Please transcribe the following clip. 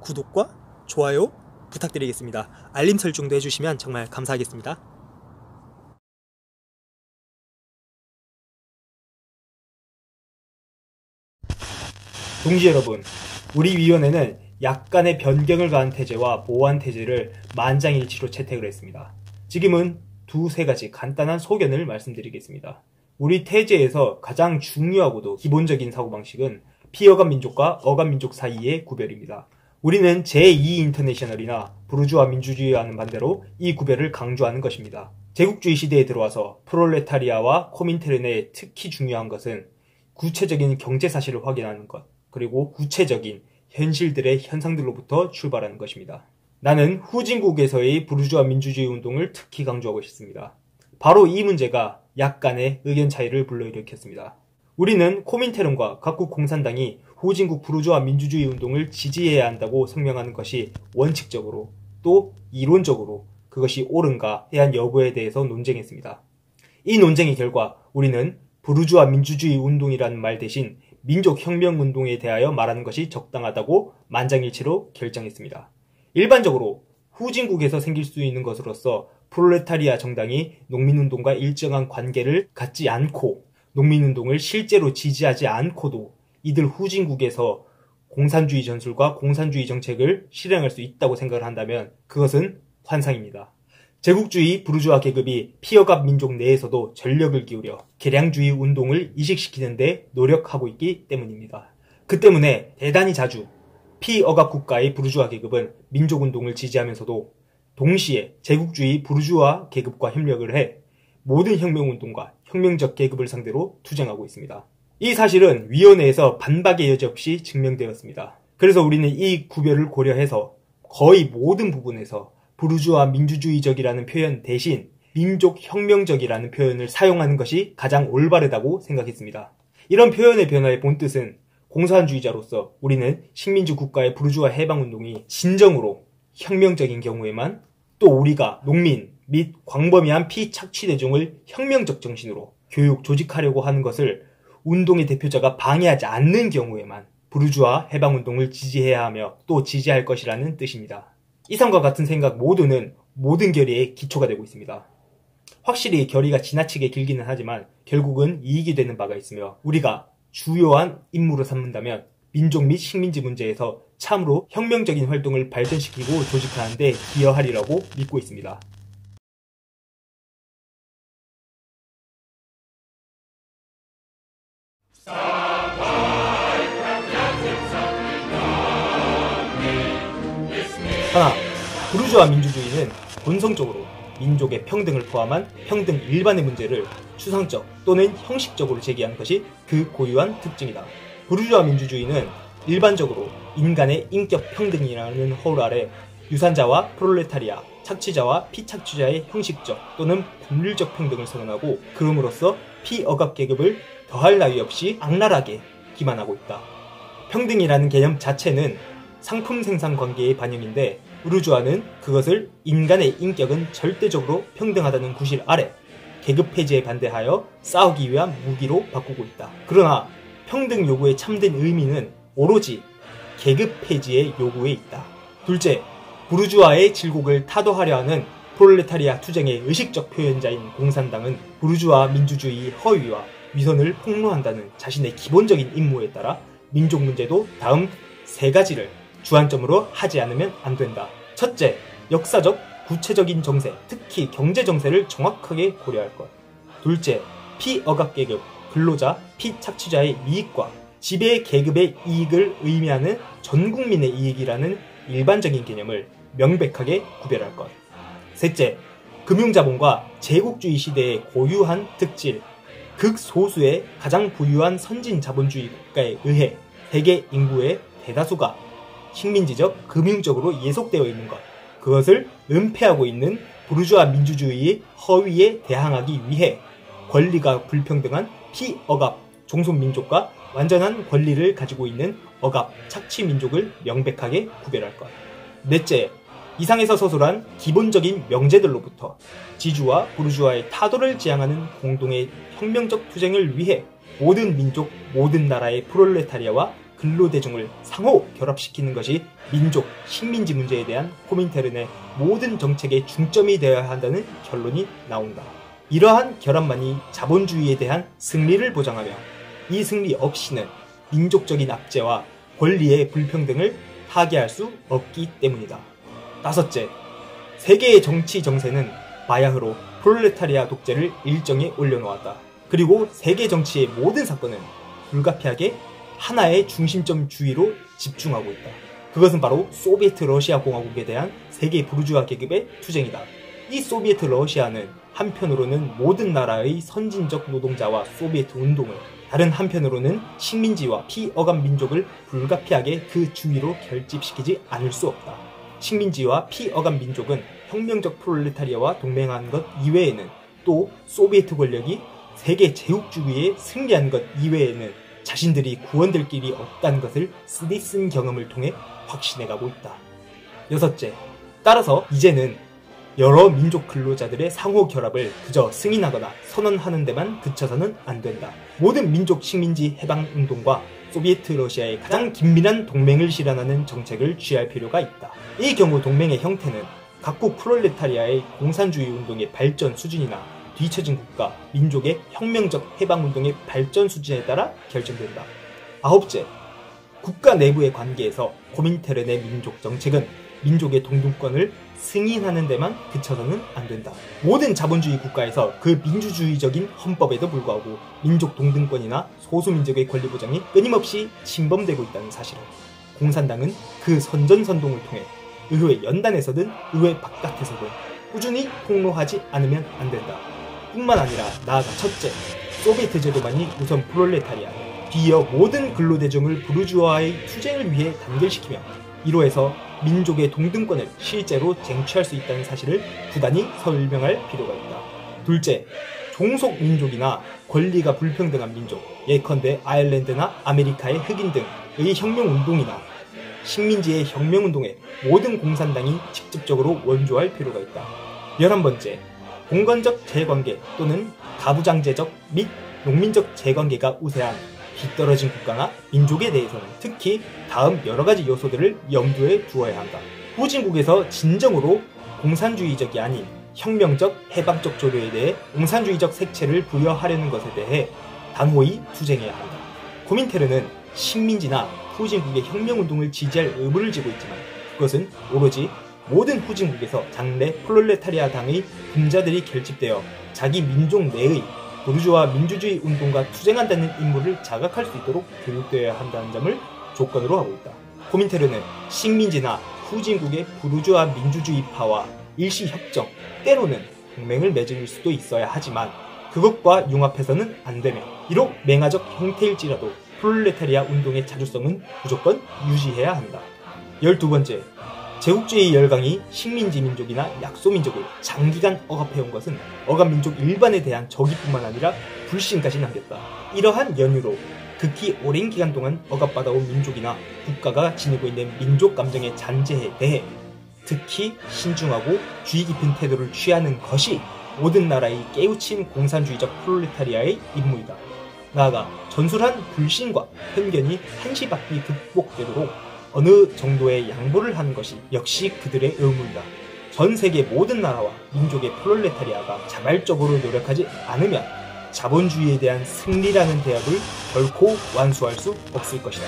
구독과 좋아요 부탁드리겠습니다. 알림 설정도 해주시면 정말 감사하겠습니다. 동지 여러분, 우리 위원회는 약간의 변경을 가한 태제와 보완 태제를 만장일치로 채택을 했습니다. 지금은 두세 가지 간단한 소견을 말씀드리겠습니다. 우리 태제에서 가장 중요하고도 기본적인 사고방식은 피어간 민족과 어간 민족 사이의 구별입니다. 우리는 제2인터내셔널이나 부르주아 민주주의와는 반대로 이 구별을 강조하는 것입니다. 제국주의 시대에 들어와서 프롤레타리아와 코민테른에 특히 중요한 것은 구체적인 경제 사실을 확인하는 것, 그리고 구체적인 현실들의 현상들로부터 출발하는 것입니다. 나는 후진국에서의 부르주아 민주주의 운동을 특히 강조하고 싶습니다. 바로 이 문제가 약간의 의견 차이를 불러일으켰습니다. 우리는 코민테른과 각국 공산당이 후진국 부르주아 민주주의 운동을 지지해야 한다고 성명하는 것이 원칙적으로 또 이론적으로 그것이 옳은가 대한 여부에 대해서 논쟁했습니다. 이 논쟁의 결과 우리는 부르주아 민주주의 운동이라는 말 대신 민족혁명운동에 대하여 말하는 것이 적당하다고 만장일치로 결정했습니다. 일반적으로 후진국에서 생길 수 있는 것으로서 프롤레타리아 정당이 농민운동과 일정한 관계를 갖지 않고 농민운동을 실제로 지지하지 않고도 이들 후진국에서 공산주의 전술과 공산주의 정책을 실행할 수 있다고 생각을 한다면 그것은 환상입니다. 제국주의 부르주아 계급이 피어갑 민족 내에서도 전력을 기울여 개량주의 운동을 이식시키는 데 노력하고 있기 때문입니다. 그 때문에 대단히 자주 피어갑 국가의 부르주아 계급은 민족운동을 지지하면서도 동시에 제국주의 부르주아 계급과 협력을 해 모든 혁명운동과 혁명적 계급을 상대로 투쟁하고 있습니다. 이 사실은 위원회에서 반박의 여지 없이 증명되었습니다. 그래서 우리는 이 구별을 고려해서 거의 모든 부분에서 부르주아 민주주의적이라는 표현 대신 민족혁명적이라는 표현을 사용하는 것이 가장 올바르다고 생각했습니다. 이런 표현의 변화의 본뜻은 공산주의자로서 우리는 식민지 국가의 부르주아 해방운동이 진정으로 혁명적인 경우에만 또 우리가 농민 및 광범위한 피착취대중을 혁명적 정신으로 교육 조직하려고 하는 것을 운동의 대표자가 방해하지 않는 경우에만 부르주아 해방운동을 지지해야 하며 또 지지할 것이라는 뜻입니다. 이상과 같은 생각 모두는 모든 결의의 기초가 되고 있습니다. 확실히 결의가 지나치게 길기는 하지만 결국은 이익이 되는 바가 있으며 우리가 주요한 임무로 삼는다면 민족 및 식민지 문제에서 참으로 혁명적인 활동을 발전시키고 조직하는 데 기여하리라고 믿고 있습니다. 하나, 부르주아 민주주의는 본성적으로 민족의 평등을 포함한 평등 일반의 문제를 추상적 또는 형식적으로 제기하는 것이 그 고유한 특징이다. 부르주아 민주주의는 일반적으로 인간의 인격 평등이라는 허울 아래 유산자와 프롤레타리아, 착취자와 피착취자의 형식적 또는 법률적 평등을 선언하고 그럼으로써 피억압 계급을 더할 나위 없이 악랄하게 기만하고 있다. 평등이라는 개념 자체는 상품 생산 관계의 반영인데 부르주아는 그것을 인간의 인격은 절대적으로 평등하다는 구실 아래 계급 폐지에 반대하여 싸우기 위한 무기로 바꾸고 있다. 그러나 평등 요구의 참된 의미는 오로지 계급 폐지의 요구에 있다. 둘째, 부르주아의 질곡을 타도하려 하는 프롤레타리아 투쟁의 의식적 표현자인 공산당은 부르주아 민주주의 허위와 위선을 폭로한다는 자신의 기본적인 임무에 따라 민족 문제도 다음 세 가지를 주안점으로 하지 않으면 안 된다. 첫째, 역사적, 구체적인 정세, 특히 경제 정세를 정확하게 고려할 것. 둘째, 피억압 계급, 근로자, 피착취자의 이익과 지배 계급의 이익을 의미하는 전국민의 이익이라는 일반적인 개념을 명백하게 구별할 것. 셋째, 금융자본과 제국주의 시대의 고유한 특질, 극소수의 가장 부유한 선진 자본주의 국가에 의해 세계 인구의 대다수가 식민지적, 금융적으로 예속되어 있는 것, 그것을 은폐하고 있는 부르주아 민주주의의 허위에 대항하기 위해 권리가 불평등한 피억압 종속민족과 완전한 권리를 가지고 있는 억압 착취민족을 명백하게 구별할 것. 넷째, 이상에서 서술한 기본적인 명제들로부터 지주와 부르주아의 타도를 지향하는 공동의 혁명적 투쟁을 위해 모든 민족, 모든 나라의 프롤레타리아와 근로대중을 상호 결합시키는 것이 민족, 식민지 문제에 대한 코민테른의 모든 정책의 중점이 되어야 한다는 결론이 나온다. 이러한 결합만이 자본주의에 대한 승리를 보장하며 이 승리 없이는 민족적인 압제와 권리의 불평등을 타개할 수 없기 때문이다. 다섯째, 세계의 정치 정세는 바야흐로 프롤레타리아 독재를 일정에 올려놓았다. 그리고 세계 정치의 모든 사건은 불가피하게 하나의 중심점주의로 집중하고 있다. 그것은 바로 소비에트 러시아 공화국에 대한 세계 부르주아 계급의 투쟁이다. 이 소비에트 러시아는 한편으로는 모든 나라의 선진적 노동자와 소비에트 운동을, 다른 한편으로는 식민지와 피어감 민족을 불가피하게 그 주위로 결집시키지 않을 수 없다. 식민지와 피어감 민족은 혁명적 프롤레타리아와 동맹한 것 이외에는, 또 소비에트 권력이 세계 제국주의에 승리한 것 이외에는 자신들이 구원될 길이 없다는 것을 쓰디쓴 경험을 통해 확신해가고 있다. 여섯째, 따라서 이제는 여러 민족 근로자들의 상호 결합을 그저 승인하거나 선언하는 데만 그쳐서는 안 된다. 모든 민족 식민지 해방 운동과 소비에트 러시아의 가장 긴밀한 동맹을 실현하는 정책을 취할 필요가 있다. 이 경우 동맹의 형태는 각국 프롤레타리아의 공산주의 운동의 발전 수준이나 뒤처진 국가, 민족의 혁명적 해방 운동의 발전 수준에 따라 결정된다. 아홉째, 국가 내부의 관계에서 코민테른의 민족 정책은 민족의 동등권을 승인하는 데만 그쳐서는 안 된다. 모든 자본주의 국가에서 그 민주주의적인 헌법에도 불구하고 민족 동등권이나 소수민족의 권리 보장이 끊임없이 침범되고 있다는 사실을 공산당은 그 선전선동을 통해 의회 연단에서든 의회 바깥에서든 꾸준히 폭로하지 않으면 안 된다. 뿐만 아니라 나아가 첫째, 소비에트 제도만이 우선 프롤레타리아, 뒤이어 모든 근로대중을 부르주아의 투쟁을 위해 단결시키며 이로해서 민족의 동등권을 실제로 쟁취할 수 있다는 사실을 부단히 설명할 필요가 있다. 둘째, 종속 민족이나 권리가 불평등한 민족, 예컨대 아일랜드나 아메리카의 흑인 등의 혁명운동이나 식민지의 혁명운동에 모든 공산당이 직접적으로 원조할 필요가 있다. 11번째, 공간적 재관계 또는 가부장제적 및 농민적 재관계가 우세한 뒤떨어진 국가나 민족에 대해서는 특히 다음 여러가지 요소들을 염두에 두어야 한다. 후진국에서 진정으로 공산주의적이 아닌 혁명적, 해방적 조류에 대해 공산주의적 색채를 부여하려는 것에 대해 단호히 투쟁해야 한다. 코민테른은 식민지나 후진국의 혁명운동을 지지할 의무를 지고 있지만 그것은 오로지 모든 후진국에서 장래 프롤레타리아 당의 분자들이 결집되어 자기 민족 내의 부르주아 민주주의 운동과 투쟁한다는 임무를 자각할 수 있도록 교육되어야 한다는 점을 조건으로 하고 있다. 코민테른은 식민지나 후진국의 부르주아 민주주의파와 일시협정, 때로는 동맹을 맺을 수도 있어야 하지만 그것과 융합해서는 안 되며 비록 맹아적 형태일지라도 프롤레타리아 운동의 자주성은 무조건 유지해야 한다. 12번째, 제국주의 열강이 식민지 민족이나 약소민족을 장기간 억압해온 것은 억압민족 일반에 대한 적의뿐만 아니라 불신까지 남겼다. 이러한 연유로 극히 오랜 기간 동안 억압받아온 민족이나 국가가 지니고 있는 민족 감정의 잔재에 대해 특히 신중하고 주의 깊은 태도를 취하는 것이 모든 나라의 깨우친 공산주의적 프롤레타리아의 임무이다. 나아가 전술한 불신과 편견이 한시바퀴 극복되도록 어느 정도의 양보를 하는 것이 역시 그들의 의무이다. 전 세계 모든 나라와 민족의 프롤레타리아가 자발적으로 노력하지 않으면 자본주의에 대한 승리라는 대학을 결코 완수할 수 없을 것이다.